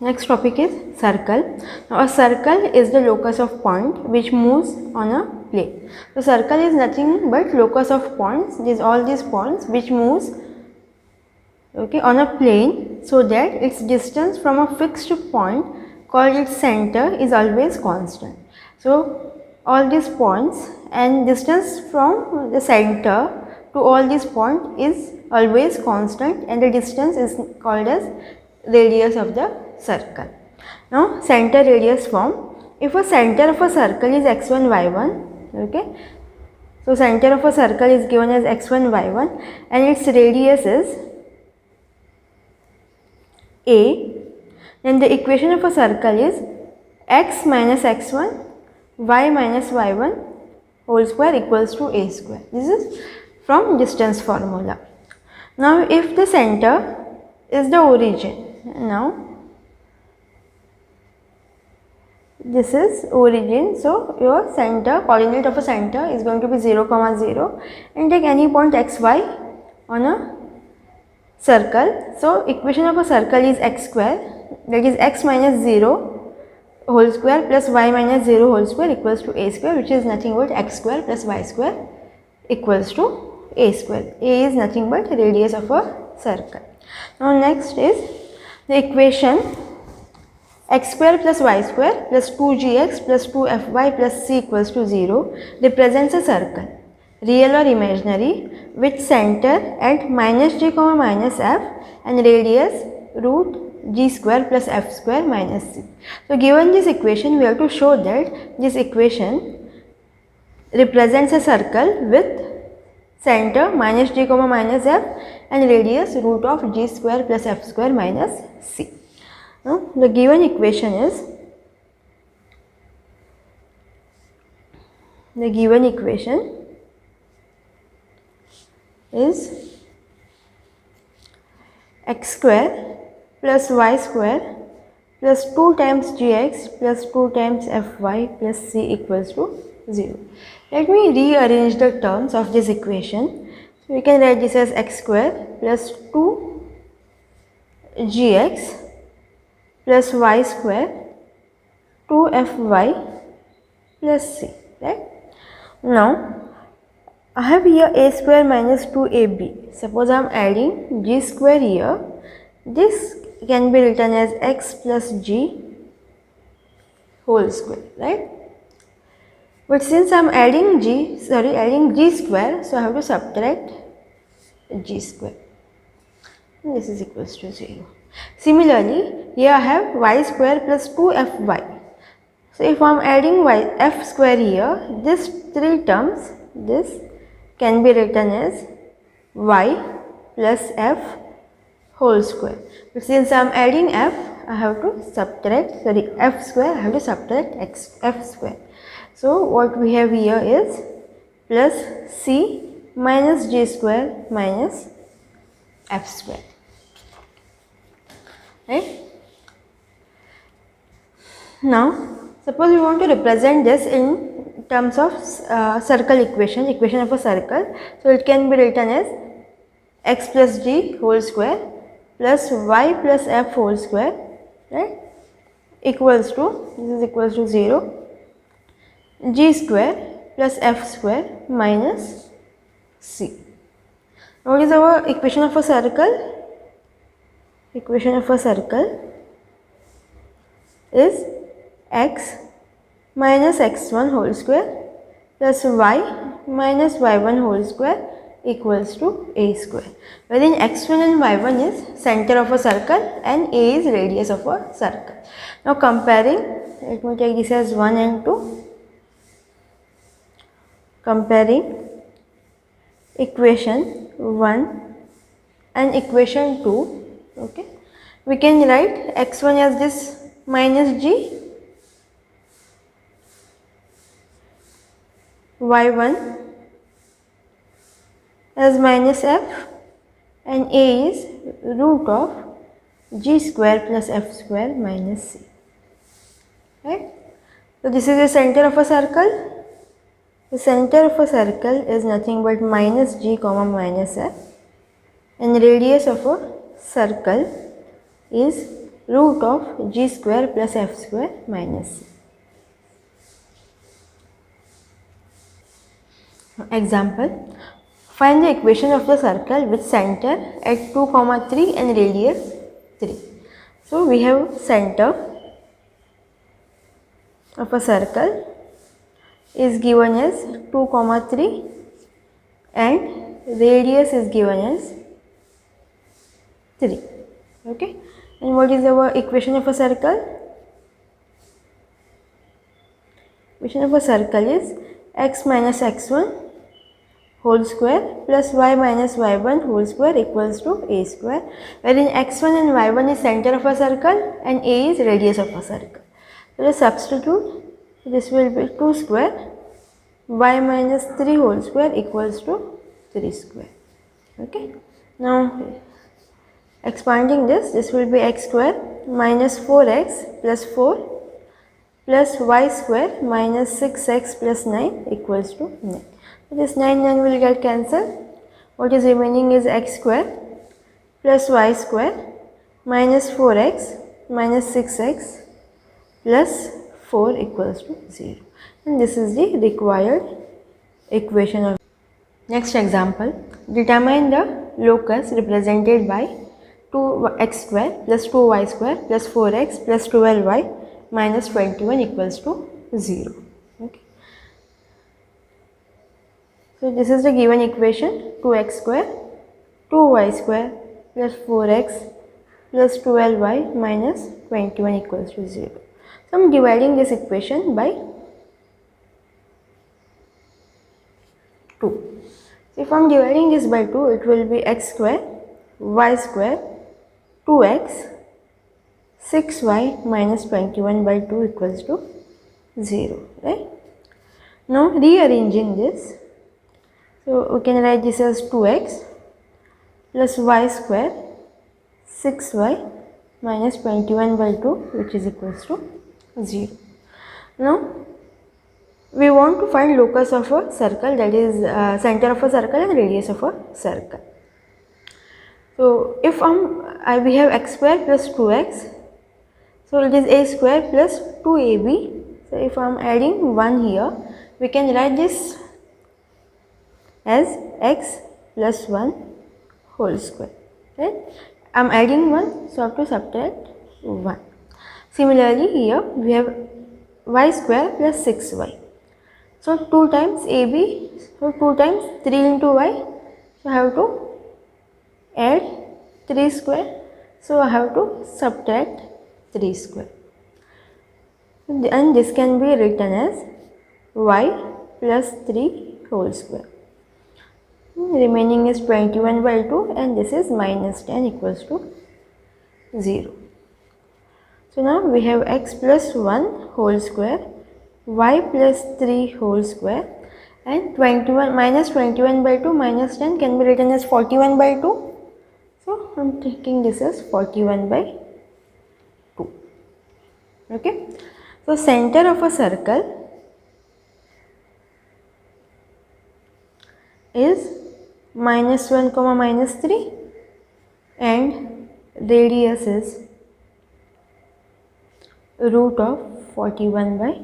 Next topic is circle. Now a circle is the locus of point which moves on a plane. So circle is nothing but locus of points. These all these points which moves on a plane, so that its distance from a fixed point called its center is always constant. So all these points and distance from the center to all these points is always constant, and the distance is called as radius of the circle. Now center radius form. If a center of a circle is x1 y1, so center of a circle is given as x1 y1 and its radius is a, then the equation of a circle is x minus x1 y minus y1 whole square equals to a square. This is from distance formula. Now if the center is the origin, now this is origin, so your center, coordinate of a center is going to be 0, 0 and take any point xy on a circle. So equation of a circle is x square, that is x minus 0 whole square plus y minus 0 whole square equals to a square, which is nothing but x square plus y square equals to a square. A is nothing but radius of a circle. Now next is the equation x square plus y square plus 2gx plus 2fy plus c equals to 0 represents a circle, real or imaginary, with center at minus g comma minus f and radius root g square plus f square minus c. So given this equation, we have to show that this equation represents a circle with center minus g comma minus f and radius root of g square plus f square minus c. Now the given equation is x square plus y square plus 2 times gx plus 2 times fy plus c equals to 0. Let me rearrange the terms of this equation. So we can write this as x square plus 2 gx plus y square 2 fy plus c, right? Now I have here a square minus 2ab. Suppose I am adding g square here. This can be written as x plus g whole square, right? But since I am adding g square, so I have to subtract g square. And this is equals to 0. Similarly, here I have y square plus 2fy. So if I am adding f square here, this three terms, this can be written as y plus f whole square. But since I am adding f, I have to subtract, f square, I have to subtract f square. So what we have here is plus c minus g square minus f square, right? Now suppose we want to represent this in terms of circle equation of a circle. So it can be written as x plus g whole square plus y plus f whole square, right, equals to, this is equals to 0, g square plus f square minus c. What is our equation of a circle? Equation of a circle is x minus x1 whole square plus y minus y1 whole square equals to a square, wherein x1 and y1 is center of a circle and a is radius of a circle. Now comparing, let me take this as 1 and 2. Comparing equation 1 and equation 2, okay, we can write x1 as this minus g, y1 as minus f, and a is root of g square plus f square minus c, right? So this is the center of a circle. The center of a circle is nothing but minus g comma minus f, and radius of a circle is root of g square plus f square minus c. Example, find the equation of the circle with center at 2, 3 and radius 3. So we have center of a circle is given as 2, 3 and radius is given as 3. Okay, and what is our equation of a circle? Equation of a circle is x minus x1 whole square plus y minus y1 whole square equals to a square, wherein x1 and y1 is center of a circle and a is radius of a circle. So let's substitute. This will be 2 square y minus 3 whole square equals to 3 square. Okay, now expanding this will be x square minus 4x plus 4 plus y square minus 6x plus 9 equals to 9. So this 9 will get cancelled. What is remaining is x square plus y square minus 4x minus 6x plus 4 equals to 0. And this is the required equation of. Next example, determine the locus represented by 2x square plus 2y square plus 4x plus 12y minus 21 equals to 0. Okay. So this is the given equation, 2x square 2y square plus 4x plus 12y minus 21 equals to 0. So I am dividing this equation by 2. So if I am dividing this by 2, it will be x square y square 2x 6y minus 21 by 2 equals to 0, right? Now rearranging this, so we can write this as 2x plus y square 6y minus 21 by 2 which is equals to 0. Now we want to find locus of a circle, that is center of a circle and radius of a circle. So if we have x square plus 2x, so it is a square plus 2ab. So if I am adding 1 here, we can write this as x plus 1 whole square, right? I am adding 1, so I have to subtract 1. Similarly here we have y square plus 6y. So 2 times ab, so 2 times 3 into y, so I have to add 3 square, so I have to subtract 3 square, and this can be written as y plus 3 whole square. Remaining is 21 by 2 and this is minus 10 equals to 0. So now we have x plus 1 whole square, y plus 3 whole square, and 21 minus 21 by 2 minus 10 can be written as 41 by 2. So I am taking this as 41 by 2. Okay. So center of a circle is minus 1 comma minus 3 and radius is root of 41 by